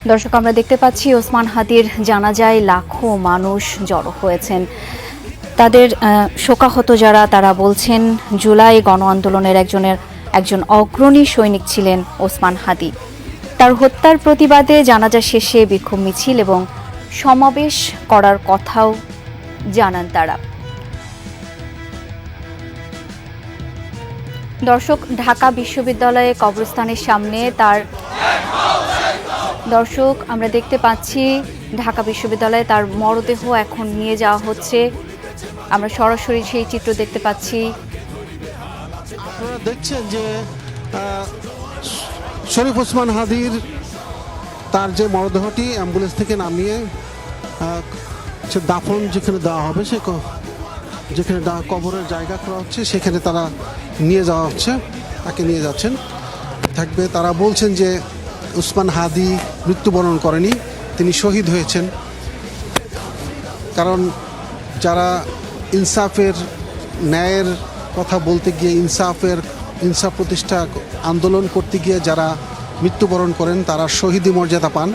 দর্শক, আমরা দেখতে পাচ্ছি ওসমান হাদির জানাজায় লাখো মানুষ জড়ো হয়েছেন। তাদের শোকাহত যারা, তারা বলছেন জুলাই গণ আন্দোলনের একজন অগ্রণী সৈনিক ছিলেন ওসমান হাদি। তার হত্যার প্রতিবাদে জানাজা শেষে বিক্ষোভ মিছিল এবং সমাবেশ করার কথাও জানান তারা। দর্শক, ঢাকা বিশ্ববিদ্যালয়ে কবরস্থানের সামনে দর্শক, আমরা দেখতে পাচ্ছি ঢাকা বিশ্ববিদ্যালয়ে তার মরদেহ এখন নিয়ে যাওয়া হচ্ছে। আমরা সরাসরি সেই চিত্র দেখতে পাচ্ছি। আপনারা দেখছেন যে শরীফ ওসমান হাদির তার যে মরদেহটি অ্যাম্বুলেন্স থেকে নামিয়ে সে দাফন যেখানে দেওয়া হবে, যেখানে কবরের জায়গা করা হচ্ছে সেখানে তারা নিয়ে যাওয়া হচ্ছে, তাকে নিয়ে যাচ্ছেন থাকবে। তারা বলছেন যে ওসমান হাদি মৃত্যুবরণ করেনি, তিনি শহীদ হয়েছেন। কারণ যারা ইনসাফের, ন্যায়ের কথা বলতে গিয়ে, ইনসাফ প্রতিষ্ঠা আন্দোলন করতে গিয়ে যারা মৃত্যুবরণ করেন তারা শহীদি মর্যাদা পান।